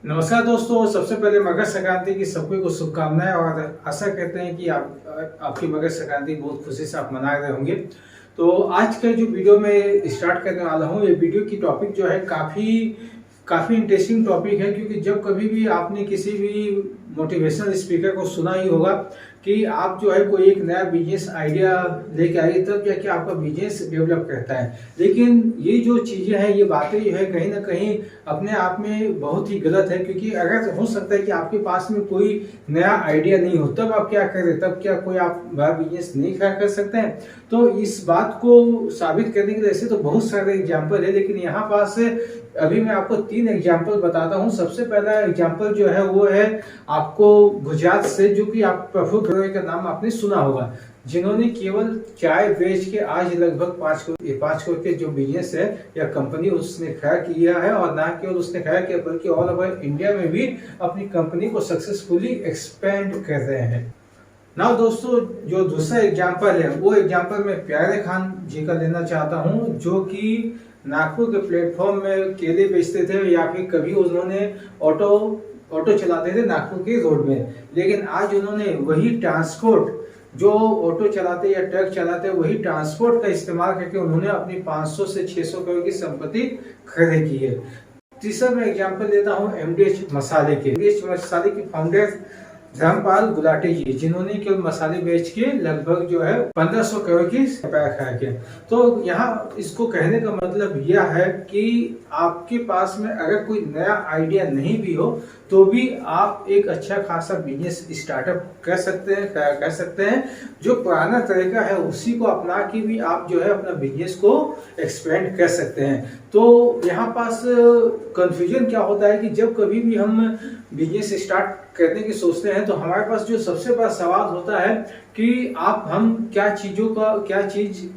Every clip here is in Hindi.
नमस्कार दोस्तों, सबसे पहले मकर संक्रांति की सभी को शुभकामनाएं और आशा करते हैं कि आपकी मकर संक्रांति बहुत खुशी से आप मना रहे होंगे। तो आज का जो वीडियो मैं स्टार्ट करने वाला हूं, ये वीडियो की टॉपिक जो है काफ़ी इंटरेस्टिंग टॉपिक है, क्योंकि जब कभी भी आपने किसी भी मोटिवेशनल स्पीकर को सुना ही होगा कि आप जो है कोई एक नया बिजनेस आइडिया लेके आइए तब जाके आपका बिजनेस डेवलप करता है। लेकिन ये जो चीज़ें हैं, ये बातें जो है कहीं ना कहीं अपने आप में बहुत ही गलत है, क्योंकि अगर हो सकता है कि आपके पास में कोई नया आइडिया नहीं हो तब आप क्या करें, तब क्या कोई आप बड़ा बिजनेस नहीं खड़ा कर सकते हैं। तो इस बात को साबित करने के लिए ऐसे तो बहुत सारे एग्जाम्पल है, लेकिन यहाँ पास अभी मैं आपको 3 एग्जाम्पल बताता हूँ। सबसे पहला एग्जाम्पल जो है वो है आपको गुजरात से, जो कि आप प्रफुल्ल गढ़वी का नाम आपने सुना होगा, जिन्होंने केवल चाय बेच के आज लगभग 5 करोड़ के जो बिजनेस है या कंपनी उसने खड़ा किया है, और ना केवल उसने खड़ा किया बल्कि ऑल ओवर इंडिया में भी अपनी कंपनी को सक्सेसफुली एक्सपेंड कर रहे हैं। ना दोस्तों, जो दूसरा एग्जाम्पल है वो एग्जाम्पल मैं प्यारे खान जी का लेना चाहता हूँ, जो कि नागपुर के प्लेटफॉर्म में केले बेचते थे, या फिर कभी उन्होंने ऑटो चलाते थे नागपुर के रोड में। लेकिन आज उन्होंने वही ट्रांसपोर्ट, जो ऑटो चलाते या ट्रक चलाते, वही ट्रांसपोर्ट का इस्तेमाल करके उन्होंने अपनी 500 से 600 करोड़ की संपत्ति खरीद की है। तीसरा मैं एग्जांपल देता हूं एमडीएच मसाले के। एमडीएच मसाले के फाउंडर धर्मपाल गुलाटी जी, जिन्होंने केवल मसाले बेच के लगभग जो है 1500 करोड़ की रुपया खा के। तो यहाँ इसको कहने का मतलब यह है कि आपके पास में अगर कोई नया आइडिया नहीं भी हो तो भी आप एक अच्छा खासा बिजनेस स्टार्टअप कर सकते हैं। जो पुराना तरीका है उसी को अपना के भी आप जो है अपना बिजनेस को एक्सपेंड कर सकते हैं। तो यहाँ पास कंफ्यूजन क्या होता है कि जब कभी भी हम बिजनेस स्टार्ट करने की सोचते हैं तो हमारे पास जो सबसे बड़ा सवाल होता है कि हम क्या चीज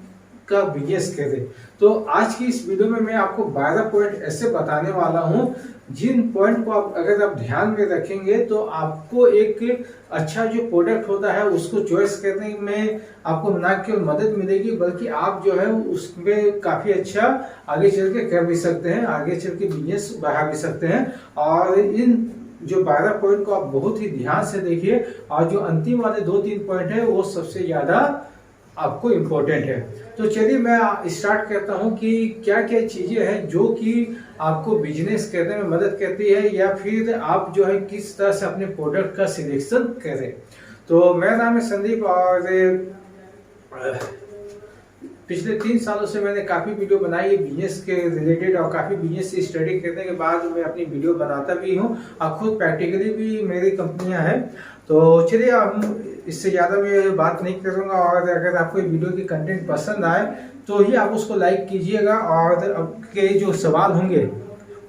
का बिजनेस करें। तो आज की इस वीडियो में मैं आपको 12 पॉइंट ऐसे बताने वाला हूं, जिन पॉइंट को अगर आप ध्यान में रखेंगे तो आपको एक अच्छा जो प्रोडक्ट होता है उसको चॉइस करने में आपको न केवल मदद मिलेगी, बल्कि आप जो है उसमें काफी अच्छा आगे चल के कर भी सकते हैं, आगे चल के बिजनेस बढ़ा भी सकते हैं। और इन जो 12 पॉइंट को आप बहुत ही ध्यान से देखिए, और जो अंतिम वाले 2-3 पॉइंट है वो सबसे ज्यादा आपको इम्पोर्टेंट है। तो चलिए मैं स्टार्ट करता हूं कि क्या क्या चीजें हैं जो कि आपको बिजनेस करने में मदद करती है, या फिर आप जो है किस तरह से अपने प्रोडक्ट का सिलेक्शन करें। तो मेरा नाम है संदीप, और पिछले 3 सालों से मैंने काफ़ी वीडियो बनाई है बिजनेस के रिलेटेड, और काफ़ी बिजनेस की स्टडी करने के बाद मैं अपनी वीडियो बनाता भी हूँ, और खुद प्रैक्टिकली भी मेरी कंपनियाँ हैं। तो चलिए हम इससे ज़्यादा मैं बात नहीं करूँगा, और अगर आपको वीडियो की कंटेंट पसंद आए तो ही आप उसको लाइक कीजिएगा, और आपके जो सवाल होंगे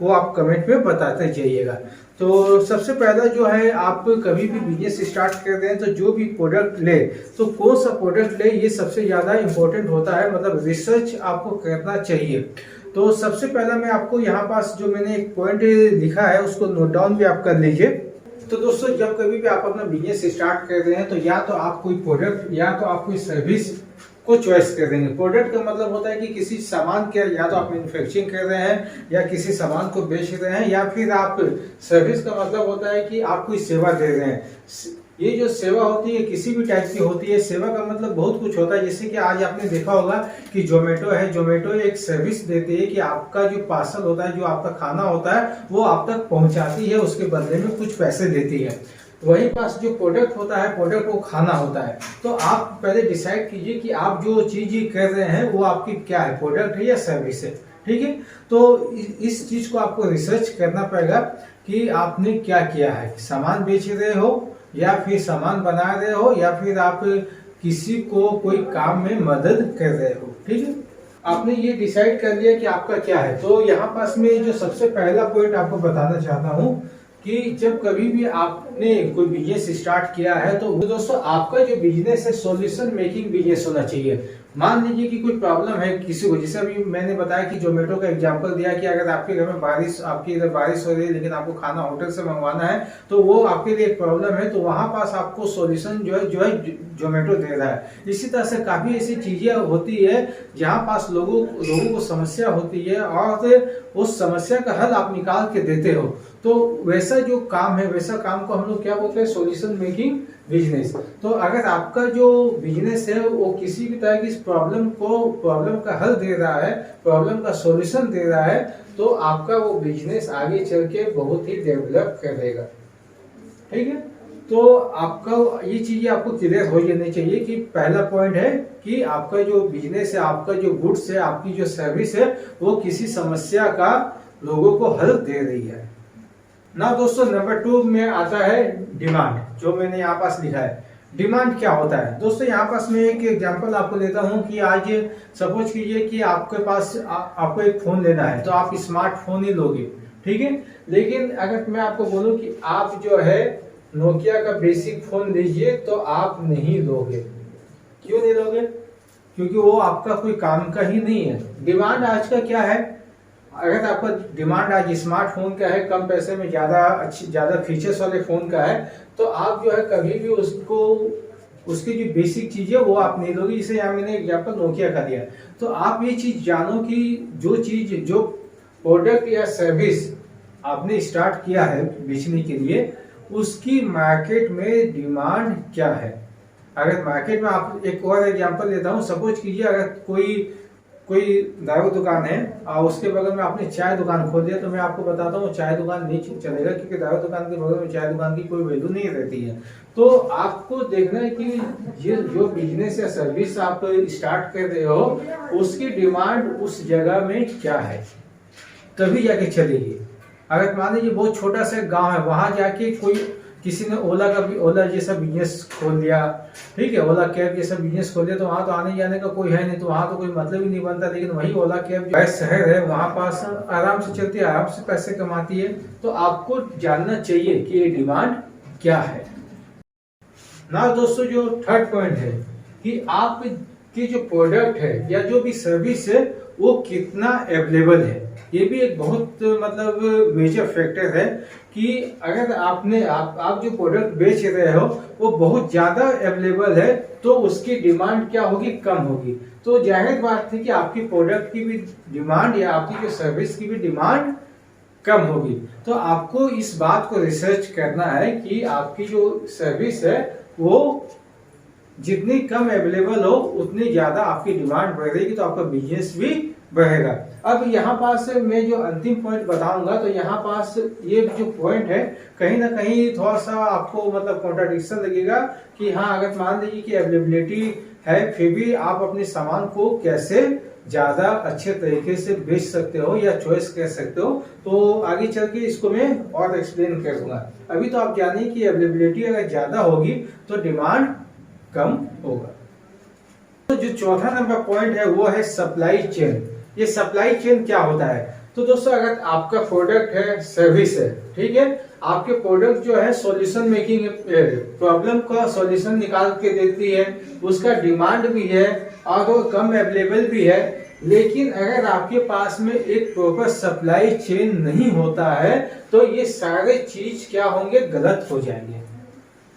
वो आप कमेंट में बताते जाइएगा। तो सबसे पहला जो है, आप कभी भी बिजनेस स्टार्ट करते हैं तो जो भी प्रोडक्ट ले तो कौन सा प्रोडक्ट ले, ये सबसे ज़्यादा इम्पोर्टेंट होता है, मतलब रिसर्च आपको करना चाहिए। तो सबसे पहला मैं आपको यहाँ पास जो मैंने एक पॉइंट लिखा है उसको नोट डाउन भी आप कर लीजिए। तो दोस्तों, जब कभी भी आप अपना बिजनेस स्टार्ट कर रहे हैं तो या तो आप कोई प्रोडक्ट या तो आप कोई सर्विस को चॉइस कर देंगे। प्रोडक्ट का मतलब होता है कि किसी सामान के या तो आप मैन्युफैक्चरिंग कर रहे हैं या किसी सामान को बेच रहे हैं, या फिर आप सर्विस का मतलब होता है कि आप कोई सेवा दे रहे हैं। ये जो सेवा होती है किसी भी टाइप की होती है। सेवा का मतलब बहुत कुछ होता है, जैसे कि आज आपने देखा होगा कि जोमेटो है, जोमेटो एक सर्विस देती है कि आपका जो पार्सल होता है, जो आपका खाना होता है वो आप तक पहुंचाती है, उसके बदले में कुछ पैसे देती है। वही पास जो प्रोडक्ट होता है, प्रोडक्ट वो खाना होता है। तो आप पहले डिसाइड कीजिए कि आप जो चीज कर रहे हैं वो आपकी क्या है, प्रोडक्ट है या सर्विस है। ठीक है, तो इस चीज को आपको रिसर्च करना पड़ेगा कि आपने क्या किया है, सामान बेच रहे हो या फिर सामान बना रहे हो, या फिर आप किसी को कोई काम में मदद कर रहे हो। ठीक है, आपने ये डिसाइड कर लिया कि आपका क्या है। तो यहाँ पास में जो सबसे पहला पॉइंट आपको बताना चाहता हूँ कि जब कभी भी आपने कोई बिजनेस स्टार्ट किया है तो दोस्तों आपका जो बिजनेस है सॉल्यूशन मेकिंग बिजनेस होना चाहिए। मान लीजिए कि कोई प्रॉब्लम है किसी को, जैसे अभी मैंने बताया कि जोमेटो का एग्जांपल दिया कि अगर आपके घर में आपकी इधर बारिश हो रही है लेकिन आपको खाना होटल से मंगवाना है तो वो आपके लिए एक प्रॉब्लम है, तो वहां पास आपको सॉल्यूशन जो है जोमेटो दे रहा है। इसी तरह से काफी ऐसी चीजें होती है जहाँ पास लोगों को समस्या होती है और उस समस्या का हल आप निकाल के देते हो। तो वैसा जो काम है, वैसा काम को हम लोग क्या बोलते हैं, सॉल्यूशन मेकिंग बिजनेस। तो अगर आपका जो बिजनेस है वो किसी भी तरह की इस प्रॉब्लम का हल दे रहा है, प्रॉब्लम का सॉल्यूशन दे रहा है, तो आपका वो बिजनेस आगे चल के बहुत ही डेवलप करेगा। ठीक है, तो आपका ये चीजें आपको क्लियर हो जानी चाहिए कि पहला पॉइंट है कि आपका जो बिजनेस है, आपका जो गुड्स है, आपकी जो सर्विस है, वो किसी समस्या का लोगों को हल दे रही है ना। दोस्तों नंबर 2 में आता है डिमांड, जो मैंने यहाँ पास लिखा है। डिमांड क्या होता है दोस्तों, यहाँ पास मैं एक एग्जांपल आपको देता हूँ कि आज सपोज कीजिए कि आपके पास आपको एक फोन लेना है, तो आप स्मार्टफोन ही लोगे, ठीक है। लेकिन अगर मैं आपको बोलूँ कि आप जो है नोकिया का बेसिक फोन लीजिए, तो आप नहीं लोगे। क्यों नहीं लोगे? क्योंकि वो आपका कोई काम का ही नहीं है। डिमांड आज का क्या है, अगर आपका डिमांड आज स्मार्टफोन का है, कम पैसे में ज्यादा फीचर्स वाले फोन का है, तो आप जो है कभी भी उसकी जो बेसिक चीज है वो आप नहीं लोगे। जैसे यहाँ मैंने एग्जांपल नोकिया का दिया, तो आप ये चीज जानो कि जो प्रोडक्ट या सर्विस आपने स्टार्ट किया है बेचने के लिए, उसकी मार्केट में डिमांड क्या है। अगर मार्केट में, आप एक और एग्जांपल लेता हूँ, सपोज कीजिए अगर कोई दारू दुकान है और उसके बगल में आपने चाय दुकान खोल दिया, तो मैं आपको बताता हूँ चाय दुकान नहीं चलेगा, क्योंकि दारू दुकान के बगल में चाय दुकान की कोई वैल्यू नहीं रहती है। तो आपको देखना है कि ये जो बिजनेस या सर्विस आप स्टार्ट कर रहे हो, उसकी डिमांड उस जगह में क्या है, तभी जाके चलेगी। अगर मान लीजिए बहुत छोटा सा गांव है, वहां जाके किसी ने ओला जैसा बिजनेस खोल दिया, ठीक है, ओला कैब जैसा बिजनेस खोल दिया, तो वहां तो आने जाने का कोई है नहीं, तो वहां तो कोई मतलब ही नहीं बनता। लेकिन वही ओला कैब जो शहर है, वहां पास आराम से चलती है, आराम से पैसे कमाती है। तो आपको जानना चाहिए कि ये डिमांड क्या है ना। दोस्तों जो थर्ड पॉइंट है कि आपकी जो प्रोडक्ट है या जो भी सर्विस है वो कितना अवेलेबल है, ये भी एक बहुत मतलब मेजर फैक्टर है कि अगर आप जो प्रोडक्ट बेच रहे हो वो बहुत ज्यादा अवेलेबल है, तो उसकी डिमांड क्या होगी, कम होगी। तो जाहिर बात है कि आपकी प्रोडक्ट की भी डिमांड या आपकी जो सर्विस की भी डिमांड कम होगी। तो आपको इस बात को रिसर्च करना है कि आपकी जो सर्विस है वो जितनी कम अवेलेबल हो, उतनी ज्यादा आपकी डिमांड बढ़ेगी, तो आपका बिजनेस भी बढ़ेगा। अब यहाँ पास मैं जो अंतिम पॉइंट बताऊंगा, तो यहाँ पास ये जो पॉइंट है, कहीं ना कहीं थोड़ा सा आपको मतलब कॉन्ट्राडिक्शन लगेगा कि हाँ, अगर मान लीजिए कि अवेलेबिलिटी है, फिर भी आप अपने सामान को कैसे ज्यादा अच्छे तरीके से बेच सकते हो या चॉइस कर सकते हो, तो आगे चल के इसको मैं और एक्सप्लेन करूंगा। अभी तो आप जानिए कि अवेलेबिलिटी अगर ज्यादा होगी तो डिमांड कम होगा। तो जो चौथा नंबर पॉइंट है वो है सप्लाई चेन। ये सप्लाई चेन क्या होता है? तो दोस्तों अगर आपका प्रोडक्ट है, सर्विस है, ठीक है, आपके प्रोडक्ट जो है सॉल्यूशन मेकिंग, प्रॉब्लम का सॉल्यूशन निकाल के देती है, उसका डिमांड भी है और वो कम अवेलेबल भी है, लेकिन अगर आपके पास में एक प्रॉपर सप्लाई चेन नहीं होता है, तो ये सारे चीज क्या होंगे, गलत हो जाएंगे।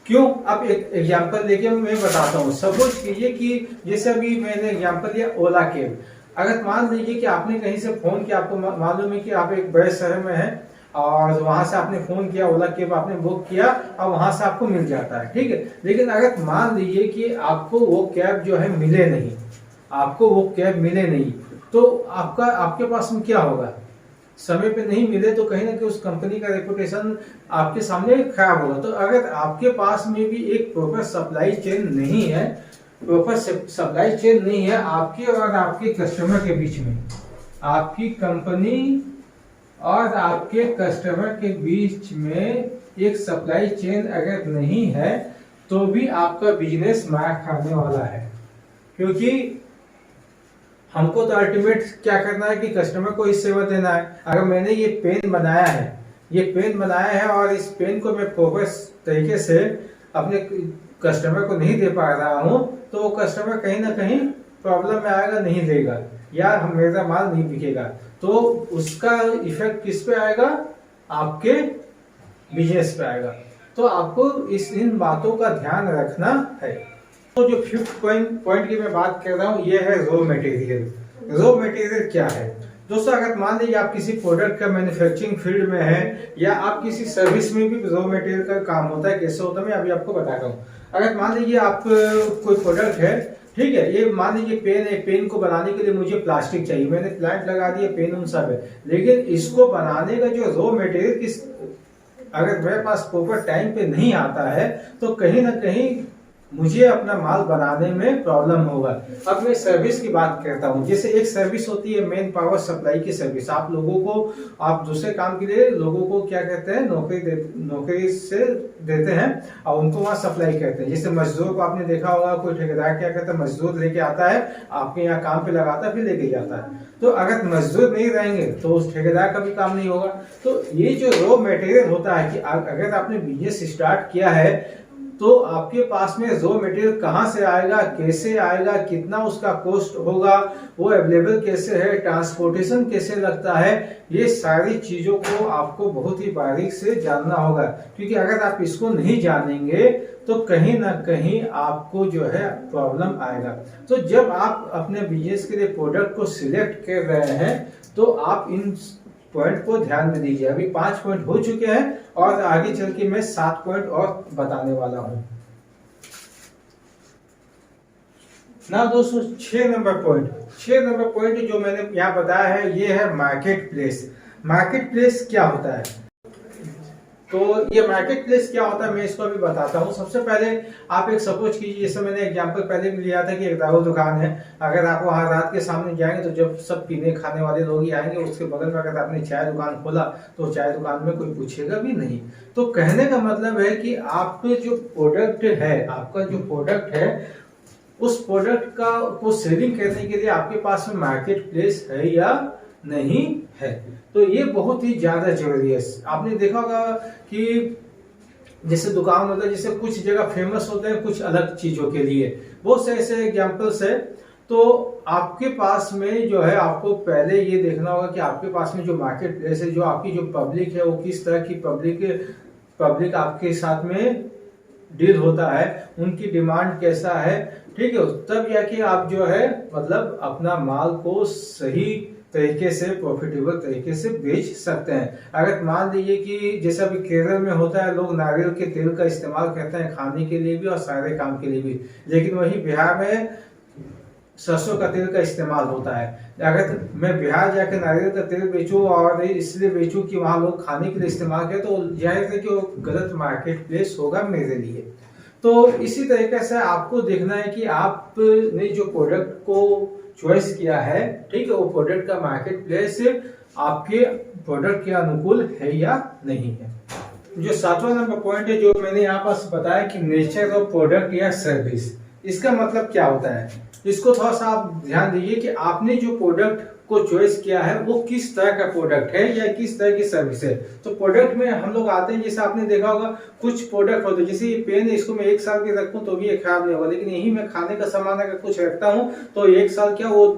क्यों? अब एक एग्जांपल लेके मैं बताता हूँ। सपोज कीजिए कि जैसे अभी मैंने एग्जांपल दिया ओला कैब। अगर मान लीजिए कि आपने कहीं से फोन किया, आपको मालूम है कि आप एक बड़े शहर में हैं और वहां से आपने फोन किया, ओला कैब आपने बुक किया और वहां से आपको मिल जाता है, ठीक है। लेकिन अगर मान लीजिए कि आपको वो कैब जो है मिले नहीं, तो आपके पास में क्या होगा, समय पे नहीं मिले तो कहीं ना कहीं उस कंपनी का रेपुटेशन आपके सामने खराब होगा। तो अगर आपके पास में भी एक प्रॉपर सप्लाई चेन नहीं है, आपके और आपके कस्टमर के बीच में, आपकी कंपनी और आपके कस्टमर के बीच में एक सप्लाई चेन अगर नहीं है, तो भी आपका बिजनेस मार खाने वाला है। क्योंकि हमको तो अल्टीमेट क्या करना है कि कस्टमर को इस सेवा देना है। अगर मैंने ये पेन बनाया है और इस पेन को मैं प्रॉपर तरीके से अपने कस्टमर को नहीं दे पा रहा हूँ, तो वो कस्टमर कहीं ना कहीं प्रॉब्लम में आएगा, नहीं लेगा, या मेरा माल नहीं बिकेगा। तो उसका इफेक्ट किस पे आएगा, आपके बिजनेस पे आएगा। तो आपको इन बातों का ध्यान रखना है। तो जो फिफ्थ पॉइंट की मैं बात कर रहा हूँ, ये है रॉ मटेरियल। रॉ मटेरियल क्या है? दोस्तों अगर मान लीजिए आप किसी प्रोडक्ट का मैन्युफैक्चरिंग फील्ड में है या आप किसी सर्विस में भी रॉ मटेरियल का काम होता है, कैसे होता है मैं अभी आपको बता रहा हूँ। अगर मान लीजिए आप कोई प्रोडक्ट है, ठीक है, ये मान लीजिए पेन है, पेन को बनाने के लिए मुझे प्लास्टिक चाहिए, मैंने प्लांट लगा दिया, पेन उन सब है, लेकिन इसको बनाने का जो रॉ मटेरियल किस अगर मेरे पास प्रॉपर टाइम पे नहीं आता है तो कहीं ना कहीं मुझे अपना माल बनाने में प्रॉब्लम होगा। अब मैं सर्विस की बात करता हूँ, जैसे एक सर्विस होती है मेन पावर सप्लाई की सर्विस। आप लोगों को, आप दूसरे काम के लिए लोगों को क्या कहते हैं, नौकरी से देते हैं और उनको वहाँ सप्लाई करते हैं। जैसे मजदूर को आपने देखा होगा, कोई ठेकेदार क्या करता है, मजदूर लेके आता है, आपके यहाँ काम पे लगाता है, फिर लेके जाता है। तो अगर मजदूर नहीं रहेंगे तो उस ठेकेदार का भी काम नहीं होगा। तो ये जो रॉ मटेरियल होता है कि अगर आपने बिजनेस स्टार्ट किया है तो आपके पास में रॉ मटेरियल कहाँ से आएगा, कैसे आएगा, कितना उसका कॉस्ट होगा, वो अवेलेबल कैसे है, ट्रांसपोर्टेशन कैसे लगता है, ये सारी चीजों को आपको बहुत ही बारीक से जानना होगा। क्योंकि अगर आप इसको नहीं जानेंगे तो कहीं ना कहीं आपको जो है प्रॉब्लम आएगा। तो जब आप अपने बिजनेस के लिए प्रोडक्ट को सिलेक्ट कर रहे हैं तो आप इन पॉइंट को ध्यान में दीजिए। अभी 5 पॉइंट हो चुके हैं और आगे चल के मैं 7 पॉइंट और बताने वाला हूं ना दोस्तों। 6 नंबर पॉइंट जो मैंने यहाँ बताया है ये है मार्केट प्लेस। मार्केट प्लेस क्या होता है? तो ये मार्केट प्लेस क्या होता है मैं इसको अभी बताता हूँ। सबसे पहले आप एक सपोज कीजिए, जैसे मैंने एग्जांपल पहले भी लिया था कि एक दारू दुकान है। अगर आप वहाँ रात के सामने जाएंगे तो जब सब पीने खाने वाले लोग ही आएंगे, उसके बगल में अगर आपने चाय दुकान खोला तो चाय दुकान में कोई पूछेगा भी नहीं। तो कहने का मतलब है कि आप जो प्रोडक्ट है, आपका जो प्रोडक्ट है, उस प्रोडक्ट का को सेलिंग करने के लिए आपके पास में मार्केट प्लेस है या नहीं है। तो ये बहुत ही ज्यादा जरूरी है। आपने देखा होगा कि जैसे दुकान होता है, जैसे कुछ जगह फेमस होते हैं कुछ अलग चीजों के लिए, बहुत से ऐसे एग्जांपल्स है। तो आपके पास में जो है, आपको पहले ये देखना होगा कि आपके पास में जो मार्केट प्लेस है, जो आपकी जो पब्लिक है, वो किस तरह की पब्लिक आपके साथ में डील होता है, उनकी डिमांड कैसा है, ठीक है। तब जाके आप जो है मतलब अपना माल को सही तरीके से, प्रॉफिटेबल तरीके से बेच सकते हैं। अगर मान लीजिए कि जैसे अभी केरल में होता है, लोग नारियल के तेल का इस्तेमाल करते हैं खाने के लिए भी और सारे काम के लिए भी, लेकिन वही बिहार में सरसों का तेल का इस्तेमाल होता है। अगर मैं बिहार जाकर नारियल का तेल बेचूं और इसलिए बेचूं कि वहां लोग खाने के लिए इस्तेमाल करें, तो जाहिर है कि वो गलत मार्केट प्लेस होगा मेरे लिए। तो इसी तरीके से आपको देखना है कि आपने जो प्रोडक्ट को चॉइस किया है, ठीक है, वो प्रोडक्ट का मार्केट प्लेस आपके प्रोडक्ट के अनुकूल है या नहीं है। जो 7वां नंबर पॉइंट है जो मैंने यहाँ पास बताया कि नेचर ऑफ प्रोडक्ट या सर्विस, इसका मतलब क्या होता है, इसको थोड़ा सा आप ध्यान दीजिए कि आपने जो प्रोडक्ट को चॉइस किया है वो किस तरह का प्रोडक्ट है या किस तरह की सर्विस है। तो प्रोडक्ट में हम लोग आते हैं, जैसे आपने देखा होगा कुछ प्रोडक्ट होते हैं, जैसे ये पेन है, इसको मैं 1 साल के रखूं तो भी ये खराब नहीं होगा, लेकिन यही मैं खाने का सामान अगर कुछ रखता हूं तो 1 साल क्या, वो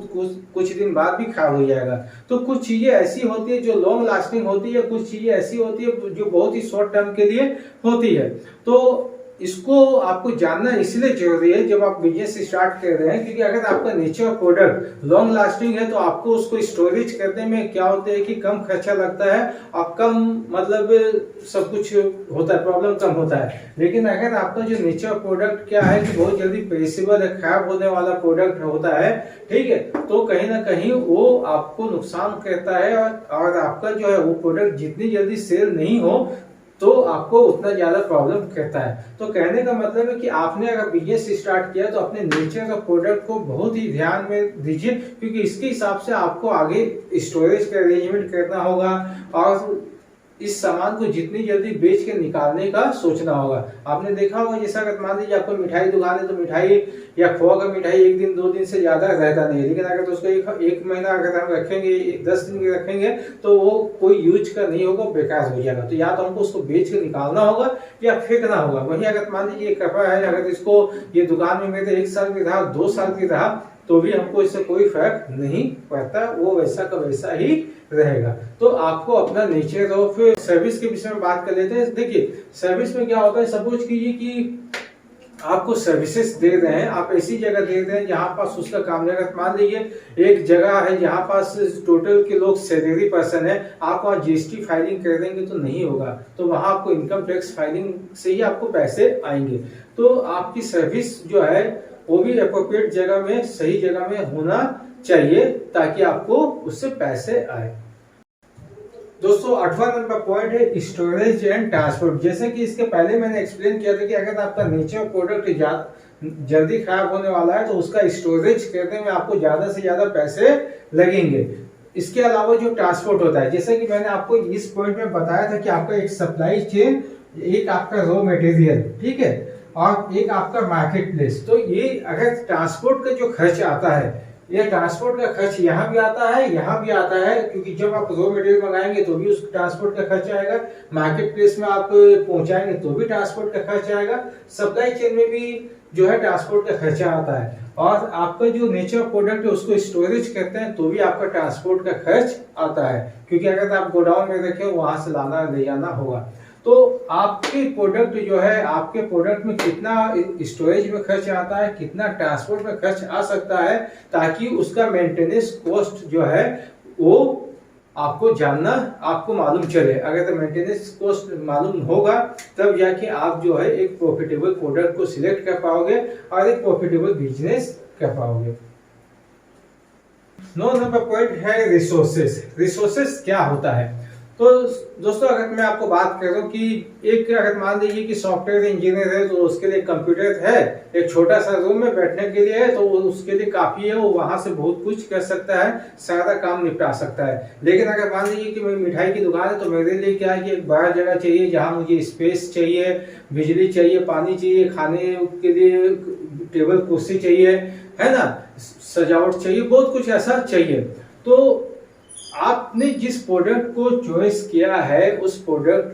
कुछ दिन बाद भी खराब हो जाएगा। तो कुछ चीजें ऐसी होती है जो लॉन्ग लास्टिंग होती है, कुछ चीजें ऐसी होती है जो बहुत ही शॉर्ट टर्म के लिए होती है। तो इसको आपको जानना इसलिए जरूरी है जब आप बिजनेस स्टार्ट कर रहे हैं, क्योंकि अगर आपका नेचर प्रोडक्ट लॉन्ग लास्टिंग है तो आपको उसको स्टोरेज करने में क्या होता है कि कम खर्चा लगता है और कम मतलब सब कुछ होता है, प्रॉब्लम कम होता है। लेकिन अगर आपका जो नेचर प्रोडक्ट क्या है कि बहुत जल्दी पेरिशेबल है, खराब होने वाला प्रोडक्ट होता है, ठीक है, तो कहीं ना कहीं वो आपको नुकसान करता है और आपका जो है वो प्रोडक्ट जितनी जल्दी सेल नहीं हो तो आपको उतना ज्यादा प्रॉब्लम करता है। तो कहने का मतलब है कि आपने अगर बिजनेस स्टार्ट किया तो अपने नेचर ऑफ प्रोडक्ट को बहुत ही ध्यान में दीजिए, क्योंकि इसके हिसाब से आपको आगे स्टोरेज का अरेंजमेंट करना होगा और इस सामान को जितनी जल्दी बेच के निकालने का सोचना होगा। आपने देखा होगा जैसा अगर मान लीजिए आपको मिठाई दुकान है तो मिठाई या खोआ का मिठाई 1 दिन 2 दिन से ज्यादा रहता नहीं है, लेकिन अगर तो उसको एक महीना अगर हम रखेंगे, 10 दिन के रखेंगे तो वो कोई यूज का नहीं होगा, बेकार हो जाएगा। तो या तो हमको उसको बेच के निकालना होगा या फेंकना होगा। वही अगर मान लीजिए एक कपड़ा है, अगर इसको ये दुकान में मेरे 1 साल की रहा, 2 साल की रहा, तो भी हमको इससे कोई फर्क नहीं पड़ता, वो वैसा का वैसा ही रहेगा। तो आपको अपना नेचर ऑफ सर्विस के विषय में बात कर लेते हैं। देखिए सर्विस में क्या होता है, सपोज कीजिए कि आपको सर्विसेज दे रहे हैं, आप ऐसी जगह दे रहे हैं जहां पास उसका काम नहीं। मान लीजिए एक जगह है जहां पास टोटल के लोग सैलरी पर्सन है, आप वहाँ जीएसटी फाइलिंग कर देंगे तो नहीं होगा, तो वहां आपको इनकम टैक्स फाइलिंग से ही आपको पैसे आएंगे। तो आपकी सर्विस जो है वो भी अप्रोप्रिएट जगह में, सही जगह में होना चाहिए ताकि आपको उससे पैसे आए। दोस्तों 8वां नंबर पॉइंट है स्टोरेज एंड ट्रांसपोर्ट। जैसे कि इसके पहले मैंने एक्सप्लेन किया था कि अगर आपका नेचर प्रोडक्ट जल्दी खराब होने वाला है तो उसका स्टोरेज करने में आपको ज्यादा से ज्यादा पैसे लगेंगे। इसके अलावा जो ट्रांसपोर्ट होता है, जैसे कि मैंने आपको इस पॉइंट में बताया था कि आपका एक सप्लाई चेन, एक आपका रॉ मटेरियल, ठीक है, और एक आपका मार्केट प्लेस। तो ये अगर ट्रांसपोर्ट का जो खर्च आता है, ये ट्रांसपोर्ट का खर्च यहाँ भी आता है, यहाँ भी आता है, क्योंकि जब आप रॉ मटेरियल मंगाएंगे तो भी उस ट्रांसपोर्ट का खर्च आएगा, मार्केट प्लेस में आप पहुंचाएंगे तो भी ट्रांसपोर्ट का खर्च आएगा, सप्लाई चेन में भी जो है ट्रांसपोर्ट का खर्चा आता है, और आपका जो नेचर प्रोडक्ट है उसको स्टोरेज करते हैं तो भी आपका ट्रांसपोर्ट का खर्च आता है, क्योंकि अगर आप गोडाउन में रखें वहां से लाना ले जाना होगा। तो आपके प्रोडक्ट जो है, आपके प्रोडक्ट में कितना स्टोरेज में खर्च आता है, कितना ट्रांसपोर्ट में खर्च आ सकता है, ताकि उसका मेंटेनेंस कॉस्ट जो है वो आपको जानना, आपको मालूम चले। अगर तो मेंटेनेंस कॉस्ट मालूम होगा तब जाके आप जो है एक प्रॉफिटेबल प्रोडक्ट को सिलेक्ट कर पाओगे और एक प्रॉफिटेबल बिजनेस कर पाओगे। 9 नंबर पॉइंट है रिसोर्सेस। रिसोर्सेस क्या होता है? तो दोस्तों अगर मैं आपको बात कर रहा हूँ कि एक, अगर मान लीजिए कि सॉफ्टवेयर इंजीनियर है तो उसके लिए कंप्यूटर है, एक छोटा सा रूम में बैठने के लिए है तो उसके लिए काफी है, वो वहां से बहुत कुछ कर सकता है, सारा काम निपटा सकता है। लेकिन अगर मान लीजिए कि मेरी मिठाई की दुकान है तो मेरे लिए क्या है कि एक बड़ा जगह चाहिए जहाँ मुझे स्पेस चाहिए, बिजली चाहिए, पानी चाहिए, खाने के लिए टेबल कुर्सी चाहिए, है ना, सजावट चाहिए, बहुत कुछ ऐसा चाहिए। तो आपने जिस प्रोडक्ट को चॉइस किया है उस प्रोडक्ट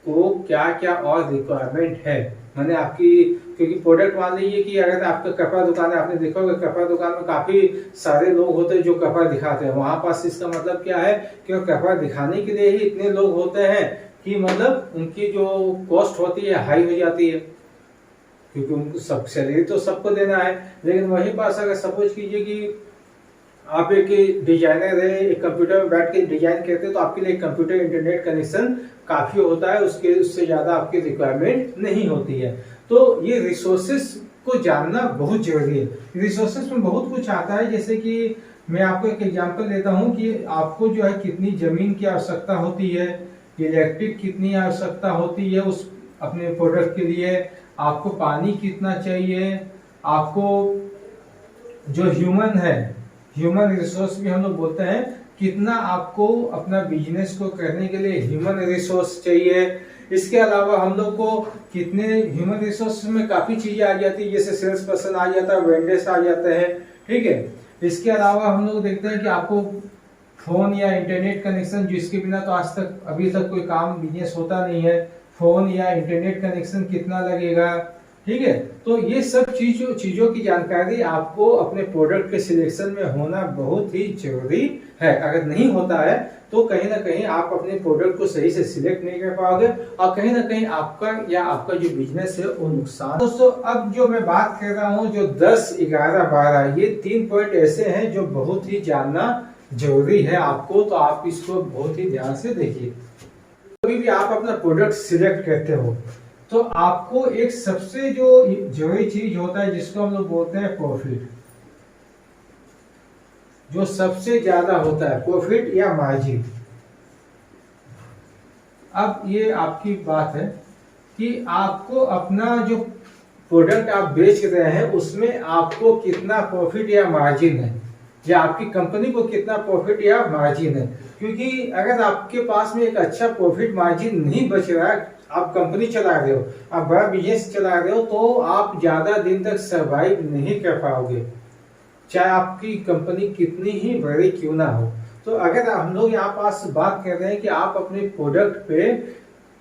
को क्या क्या और रिक्वायरमेंट है, मैंने आपकी, क्योंकि प्रोडक्ट मान लीजिए कि अगर आपका कपड़ा दुकान है, आपने देखा होगा कपड़ा दुकान में काफी सारे लोग होते हैं जो कपड़ा दिखाते हैं, वहां पास इसका मतलब क्या है कि कपड़ा दिखाने के लिए ही इतने लोग होते हैं कि मतलब उनकी जो कॉस्ट होती है हाई हो जाती है, क्योंकि उनको सब सैलरी तो सबको देना है। लेकिन वहीं पास अगर सपोज कीजिए कि आप एक डिजाइनर है, एक कंप्यूटर में बैठ के डिजाइन करते हैं तो आपके लिए कंप्यूटर इंटरनेट कनेक्शन काफी होता है, उससे ज्यादा आपकी रिक्वायरमेंट नहीं होती है। तो ये रिसोर्सेस को जानना बहुत जरूरी है। रिसोर्सेस में बहुत कुछ आता है, जैसे कि मैं आपको एक एग्जांपल देता हूँ कि आपको जो है कितनी जमीन की आवश्यकता होती है, इलेक्ट्रिक कितनी आवश्यकता होती है उस अपने प्रोडक्ट के लिए, आपको पानी कितना चाहिए, आपको जो ह्यूमन है, ह्यूमन रिसोर्स भी हम लोग बोलते हैं, कितना आपको अपना बिजनेस को करने के लिए ह्यूमन रिसोर्स चाहिए। इसके अलावा हम लोग को कितने ह्यूमन रिसोर्स में काफी चीजें आ जाती है, जैसे सेल्स पर्सन आ जाता है, वेंडर्स आ जाते हैं, ठीक है। इसके अलावा हम लोग देखते हैं कि आपको फोन या इंटरनेट कनेक्शन, जिसके बिना तो आज तक अभी तक कोई काम बिजनेस होता नहीं है, फोन या इंटरनेट कनेक्शन कितना लगेगा, ठीक है। तो ये सब चीजों की जानकारी आपको अपने प्रोडक्ट के सिलेक्शन में होना बहुत ही जरूरी है। अगर नहीं होता है तो कहीं ना कहीं आप अपने प्रोडक्ट को सही से सिलेक्ट नहीं कर पाओगे और कहीं ना कहीं आपका जो बिजनेस है वो नुकसान। दोस्तों अब जो मैं बात कर रहा हूँ, जो 10, 11, 12, ये 3 पॉइंट ऐसे हैं जो बहुत ही जानना जरूरी है आपको, तो आप इसको बहुत ही ध्यान से देखिए। कभी भी आप अपना प्रोडक्ट सिलेक्ट करते हो तो आपको एक सबसे जो जरूरी चीज होता है जिसको हम लोग बोलते हैं प्रॉफिट, जो सबसे ज्यादा होता है, प्रॉफिट या मार्जिन। अब ये आपकी बात है कि आपको अपना जो प्रोडक्ट आप बेच रहे हैं उसमें आपको कितना प्रॉफिट या मार्जिन है, या आपकी कंपनी को कितना प्रॉफिट या मार्जिन है। क्योंकि अगर आपके पास में एक अच्छा प्रॉफिट मार्जिन नहीं बच रहा है, आप कंपनी चला रहे हो, आप बड़ा बिजनेस चला रहे हो, तो आप ज्यादा दिन तक सरवाइव नहीं कर पाओगे, चाहे आपकी कंपनी कितनी ही बड़ी क्यों ना हो। तो अगर हम लोग यहाँ पास बात कर रहे हैं कि आप अपने प्रोडक्ट पे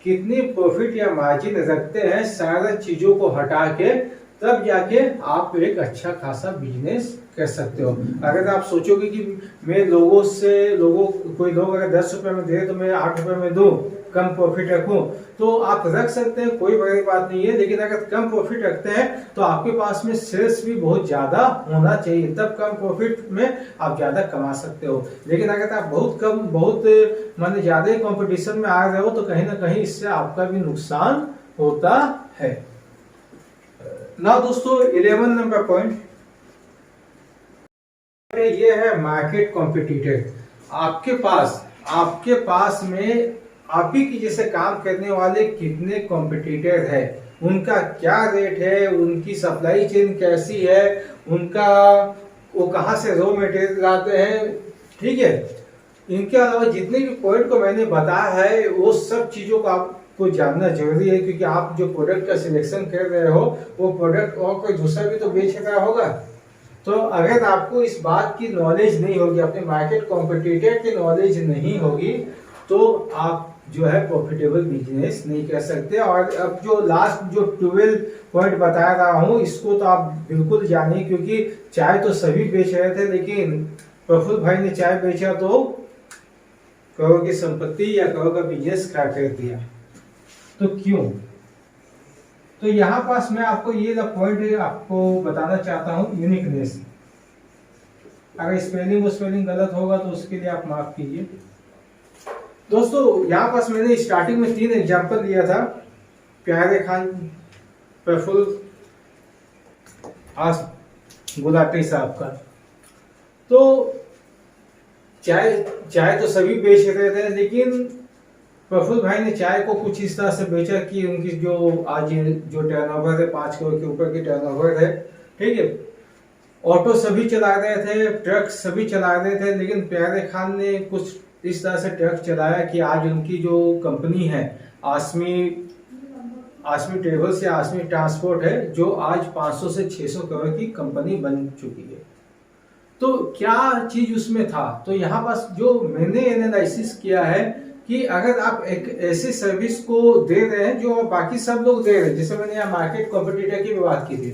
कितनी प्रॉफिट या मार्जिन रखते हैं सारा चीजों को हटा के, तब जाके आप एक अच्छा खासा बिजनेस कर सकते हो। अगर आप सोचोगे कि मैं कोई लोग अगर 10 रुपए में दे तो मैं 8 रुपए में दूं, कम प्रॉफिट रखूं, तो आप रख सकते हैं, कोई बड़ी बात नहीं है। लेकिन अगर कम प्रॉफिट रखते हैं तो आपके पास में सेल्स भी बहुत ज्यादा होना चाहिए, तब कम प्रॉफिट में आप ज्यादा कमा सकते हो। लेकिन अगर आप बहुत माने ज्यादा कंपटीशन में आ रहे हो तो कहीं ना कहीं इससे आपका भी नुकसान होता है। ना दोस्तों 11 नंबर पॉइंट ये है मार्केट कॉम्पिटिटर। आपके पास में आप ही की जैसे काम करने वाले कितने कॉम्पिटिटर है, उनका क्या रेट है, उनकी सप्लाई चेन कैसी है, वो कहां से रॉ मटेरियल लाते हैं, ठीक है। इनके अलावा जितने भी पॉइंट को मैंने बताया है वो सब चीजों को आपको जानना जरूरी है, क्योंकि आप जो प्रोडक्ट का सिलेक्शन कर रहे हो वो प्रोडक्ट और कोई दूसरा भी तो बेच रहा होगा। तो अगर आपको इस बात की नॉलेज नहीं होगी, अपने मार्केट कॉम्पिटिटर की नॉलेज नहीं होगी, तो आप जो है प्रॉफिटेबल बिजनेस नहीं कर सकते। और अब जो लास्ट जो 12 पॉइंट बता रहा हूं इसको तो आप बिल्कुल जानिए, क्योंकि चाय तो सभी बेच रहे थे, लेकिन प्रफुल्ल भाई ने चाय बेचा तो करोड़ की संपत्ति या करोड़ का बिजनेस खड़ा कर दिया। तो क्यों? तो यहाँ पास मैं आपको ये पॉइंट आपको बताना चाहता हूँ, यूनिकनेस। अगर स्पेलिंग गलत होगा तो उसके लिए आप माफ कीजिए। दोस्तों यहाँ पास मैंने स्टार्टिंग में 3 एग्जांपल दिया था, प्यारे खान, प्रफुल्ल, गुलाटी साहब का। तो चाय तो सभी बेच रहे थे, लेकिन प्रफुल्ल भाई ने चाय को कुछ इस तरह से बेचा कि उनकी जो आज जो टर्नओवर है 5 करोड़ के ऊपर की टर्नओवर है, ठीक है। ऑटो सभी चला रहे थे, ट्रक सभी चला रहे थे, लेकिन प्यारे खान ने कुछ इस तरह से ट्रक चलाया कि आज उनकी जो कंपनी है आसमी ट्रेवल्स या आसमी ट्रांसपोर्ट है, जो आज 500 से 600 करोड़ की कंपनी बन चुकी है। तो क्या चीज उसमें था? तो यहाँ पास जो मैंने एनालिसिस किया है कि अगर आप एक ऐसी सर्विस को दे रहे हैं जो बाकी सब लोग दे रहे हैं, जैसे मैंने यहाँ मार्केट कॉम्पिटिटर की भी बात की थी,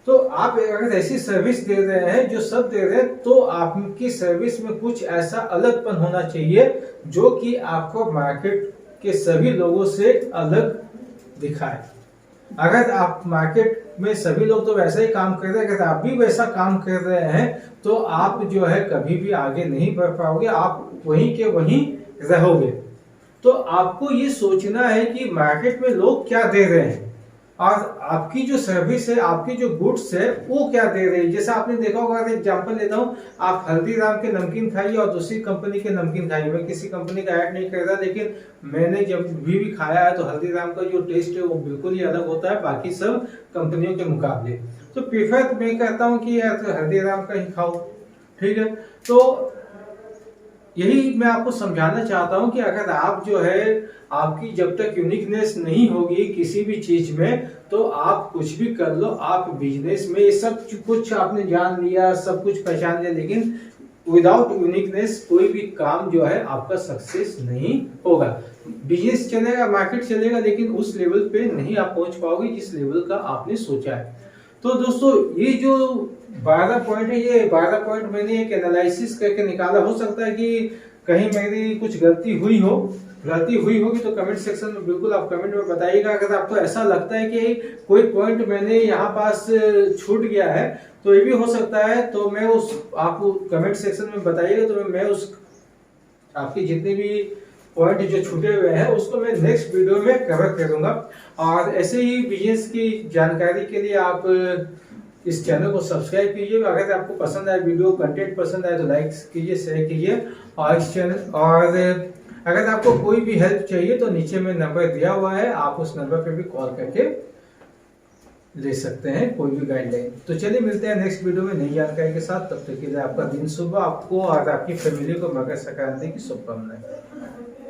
तो आप अगर ऐसी सर्विस दे रहे हैं जो सब दे रहे हैं, तो आपकी सर्विस में कुछ ऐसा अलगपन होना चाहिए जो कि आपको मार्केट के सभी लोगों से अलग दिखाए। अगर आप मार्केट में सभी लोग तो वैसा ही काम कर रहे हैं, अगर आप भी वैसा काम कर रहे हैं तो आप जो है कभी भी आगे नहीं बढ़ पाओगे, आप वहीं के वहीं रहोगे। तो आपको ये सोचना है कि मार्केट में लोग क्या दे रहे हैं और आपकी जो सर्विस है, आपकी जो गुड्स है वो क्या दे रही है। जैसे आपने देखा होगा, एग्जांपल लेता हूँ, आप हल्दीराम के नमकीन खाइए और दूसरी कंपनी के नमकीन खाइए। मैं किसी कंपनी का ऐड नहीं कर रहा, लेकिन मैंने जब भी खाया है तो हल्दीराम का जो टेस्ट है वो बिल्कुल ही अलग होता है बाकी सब कंपनियों के मुकाबले। तो प्रीफर मैं कहता हूँ कि यार हल्दीराम का ही खाओ, ठीक है। तो यही मैं आपको समझाना चाहता हूं कि अगर आप जो है, आपकी जब तक यूनिकनेस नहीं होगी किसी भी चीज में, तो आप कुछ भी कर लो। आप बिजनेस में सब कुछ आपने जान लिया, सब कुछ पहचान लिया, लेकिन विदाउट यूनिकनेस कोई भी काम जो है आपका सक्सेस नहीं होगा। बिजनेस चलेगा, मार्केट चलेगा, लेकिन उस लेवल पे नहीं आप पहुंच पाओगे जिस लेवल का आपने सोचा है। तो दोस्तों ये जो 12 पॉइंट है, ये 12 पॉइंट मैंने एक एनालिसिस करके निकाला। हो सकता है कि कहीं मेरी कुछ गलती हुई होगी तो कमेंट सेक्शन में बिल्कुल आप कमेंट में बताइएगा। अगर आपको ऐसा लगता है कि कोई पॉइंट मैंने यहाँ पास छूट गया है तो ये भी हो सकता है, तो मैं आप कमेंट सेक्शन में बताइएगा, तो मैं आपकी जितने भी पॉइंट जो छूटे हुए हैं उसको मैं नेक्स्ट वीडियो में कवर करूंगा। और ऐसे ही बिजनेस की जानकारी के लिए आप इस चैनल को सब्सक्राइब कीजिए। अगर आपको पसंद आए वीडियो, कंटेंट पसंद आए तो लाइक कीजिए, शेयर कीजिए। और इस चैनल, और अगर आपको कोई भी हेल्प चाहिए तो नीचे में नंबर दिया हुआ है, आप उस नंबर पे भी कॉल करके ले सकते हैं कोई भी गाइडलाइन। तो चलिए मिलते हैं नेक्स्ट वीडियो में नई जानकारी के साथ। तब तक के लिए आपका दिन शुभ, आपको और आपकी फैमिली को मकर संक्रांति की शुभकामनाएं।